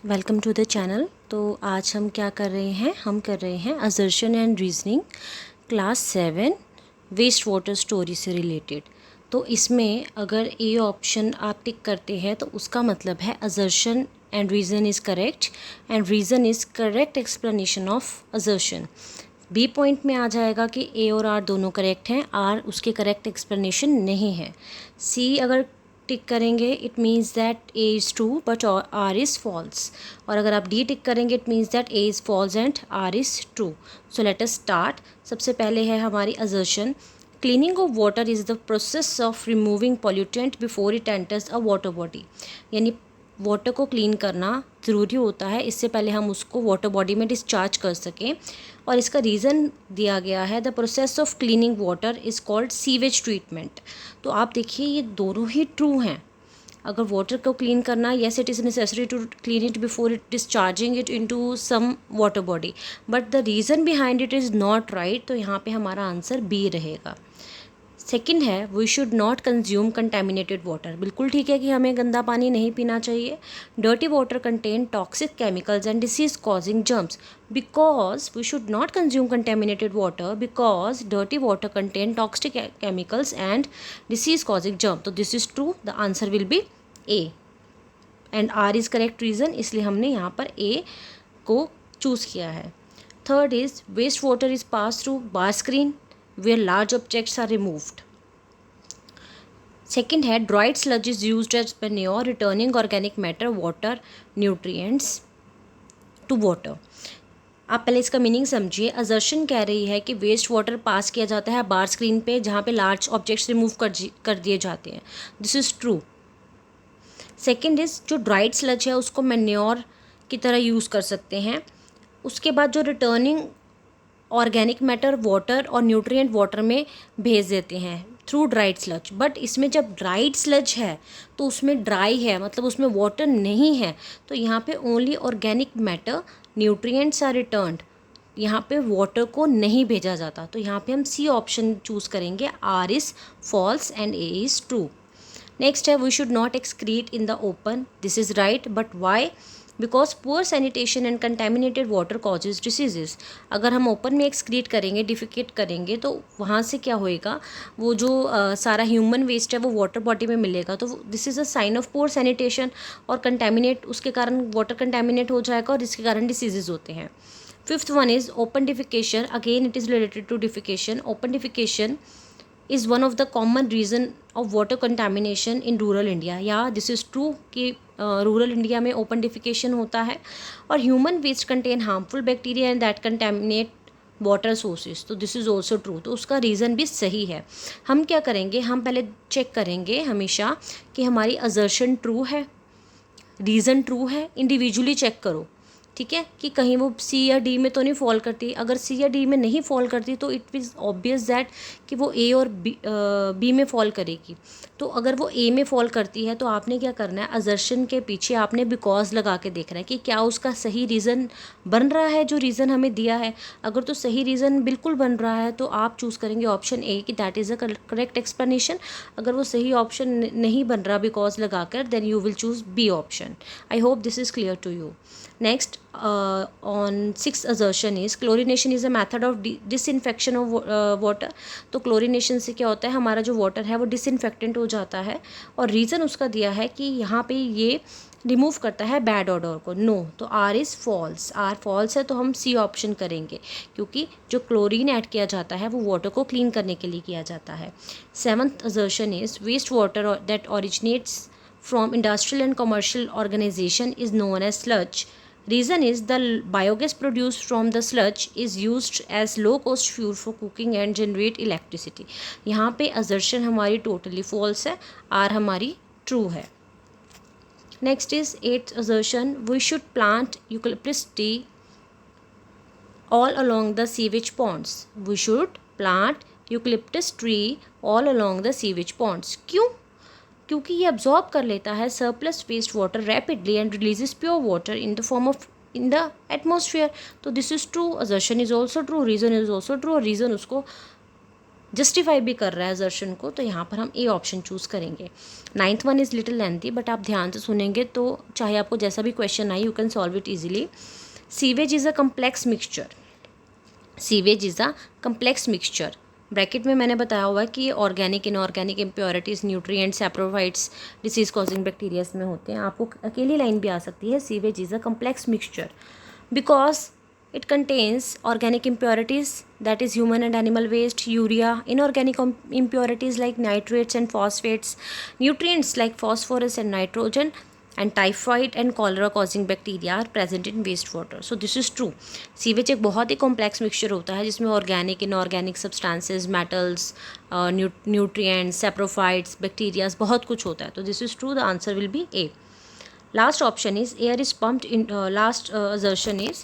Welcome to the channel. तो आज हम क्या कर रहे हैं, हम कर रहे हैं assertion and reasoning class 7 waste water story से रिलेटेड। तो इसमें अगर ए ऑप्शन आप टिक करते हैं तो उसका मतलब है assertion and reason is correct and reason is correct explanation of assertion. B point में आ जाएगा कि ए और आर दोनों करेक्ट हैं, आर उसके करेक्ट एक्सप्लेनेशन नहीं है। सी अगर टिक करेंगे it means that A is true but R is false, और अगर आप डी टिक करेंगे it means that A is false and R is true. So let us start. सबसे पहले है हमारी assertion. Cleaning of water is the process of removing pollutant before it enters a water body. यानी water को clean करना ज़रूरी होता है, इससे पहले हम उसको वाटर बॉडी में डिस्चार्ज कर सकें। और इसका रीज़न दिया गया है, the process of cleaning water is called sewage treatment. तो आप देखिए ये दोनों ही ट्रू हैं। अगर वाटर को क्लीन करना, yes it is necessary to clean it before it discharging it into some water body, but the reason behind it is not right. तो यहाँ पे हमारा आंसर बी रहेगा। सेकंड है we should not consume contaminated water. बिल्कुल ठीक है कि हमें गंदा पानी नहीं पीना चाहिए। Dirty water contain toxic chemicals and disease causing germs. Because we should not consume contaminated water because dirty water contain toxic chemicals and disease causing germ. तो this is true, the answer will be A and R is correct reason, इसलिए हमने यहाँ पर A को choose किया है। Third is waste water is pass through bar screen where large objects are removed. Second है dried sludge is used as manure returning organic matter, water, nutrients to water. आप पहले इसका मीनिंग समझिए। Assertion कह रही है कि वेस्ट वाटर पास किया जाता है बार स्क्रीन पे जहाँ पे लार्ज ऑब्जेक्ट्स रिमूव कर दिए जाते हैं। This is true. Second is जो ड्राइड स्लज है उसको मैन्योर की तरह यूज़ कर सकते हैं। उसके बाद जो रिटर्निंग ऑर्गेनिक मैटर वाटर और न्यूट्रिएंट वाटर में भेज देते हैं थ्रू ड्राइड स्लज। बट इसमें जब ड्राइड स्लज है तो उसमें ड्राई है, मतलब उसमें वाटर नहीं है, तो यहाँ पे only organic matter nutrients are returned, यहाँ पे वाटर को नहीं भेजा जाता। तो यहाँ पे हम सी ऑप्शन चूज़ करेंगे, R is false and A is true. Next है we should not excrete in the open. This is right, but why? Because poor sanitation and contaminated water causes diseases. अगर हम open में excrete करेंगे, defecate करेंगे, तो वहाँ से क्या होएगा, वो जो सारा ह्यूमन वेस्ट है वो वाटर बॉडी में मिलेगा, तो this is a sign of poor sanitation, और कंटेमिनेट उसके कारण वाटर कंटेमिनेट हो जाएगा और इसके कारण डिसीजेज होते हैं। Fifth one is open defecation. Again it is related to defecation. Open defecation is one of the common reason of water contamination in rural India. या दिस इज़ ट्रू कि rural India में open defecation होता है, और human waste contain harmful bacteria and that contaminate water sources. तो this is also true, तो उसका reason भी सही है। हम क्या करेंगे, हम पहले चेक करेंगे हमेशा कि हमारी असर्शन ट्रू है, रीज़न ट्रू है। इंडिविजुअली चेक करो, ठीक है, कि कहीं वो सी या डी में तो नहीं फॉल करती। अगर सी या डी में नहीं फॉल करती तो इट इज़ ऑब्वियस दैट कि वो ए और बी में फॉल करेगी। तो अगर वो ए में फॉल करती है तो आपने क्या करना है, असर्शन के पीछे आपने बिकॉज लगा के देखना है कि क्या उसका सही रीज़न बन रहा है जो रीज़न हमें दिया है। अगर तो सही रीज़न बिल्कुल बन रहा है तो आप चूज़ करेंगे ऑप्शन ए कि that is a correct explanation. अगर वो सही ऑप्शन नहीं बन रहा बिकॉज लगाकर, then you will choose B option. I hope this is clear to you. Next, on sixth assertion is chlorination is a method of disinfection of water. तो chlorination से क्या होता है, हमारा जो water है वो disinfectant हो जाता है, और reason उसका दिया है कि यहाँ पे ये रिमूव करता है बैड ऑडर को। नो, तो R is false. R false है तो हम सी ऑप्शन करेंगे, क्योंकि जो क्लोरीन ऐड किया जाता है वो वाटर को क्लीन करने के लिए किया जाता है। Seventh assertion is waste water that originates from industrial and commercial organisation is known as sludge. Reason is the biogas produced from the sludge is used as low cost fuel for cooking and generate electricity. यहाँ पे assertion हमारी totally false है, R हमारी true है। Next is eighth assertion, we should plant eucalyptus tree all along the sewage ponds. We should plant eucalyptus tree all along the sewage ponds. क्यों? क्योंकि ये absorb कर लेता है surplus waste water rapidly and releases pure water in the form of in the atmosphere. तो this is true, assertion is also true, reason is also true, और reason उसको justify भी कर रहा है असर्शन को, तो यहाँ पर हम ए ऑप्शन चूज़ करेंगे। 9th one is little lengthy, but आप ध्यान से सुनेंगे तो चाहे आपको जैसा भी क्वेश्चन आए you can solve it easily. Sewage is a complex mixture, sewage is a complex mixture. Bracket में मैंने बताया हुआ है कि organic inorganic impurities nutrients saprophytes disease causing bacterias में होते हैं। आपको अकेली लाइन भी आ सकती है, sewage is a complex mixture because it contains organic impurities, that is human and animal waste, urea, inorganic impurities like nitrates and phosphates, nutrients like phosphorus and nitrogen, and typhoid and cholera causing bacteria are present in wastewater. So this is true. Sewage एक बहुत ही complex mixture होता है जिसमें organic inorganic substances, metals, nutrients, saprophytes, bacterias, बहुत कुछ होता है। तो this is true, the answer will be A. Last option is air is pumped in. Last assertion is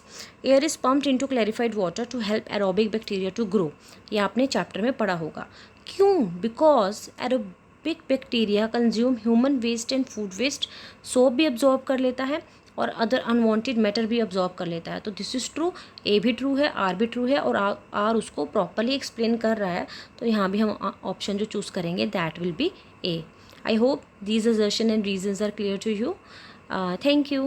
air is pumped into clarified water to help aerobic bacteria to grow. ये आपने chapter में पढ़ा होगा। क्यों? Because aerobic bacteria consume human waste and food waste. Soap भी absorb कर लेता है और अदर अनवांटेड मैटर भी absorb कर लेता है। तो दिस इज़ ट्रू, ए भी ट्रू है, आर भी ट्रू है, और आर उसको प्रॉपरली एक्सप्लेन कर रहा है। तो यहाँ भी हम ऑप्शन जो चूज़ करेंगे that will be A. I hope these assertion and reasons are clear to you. Thank you.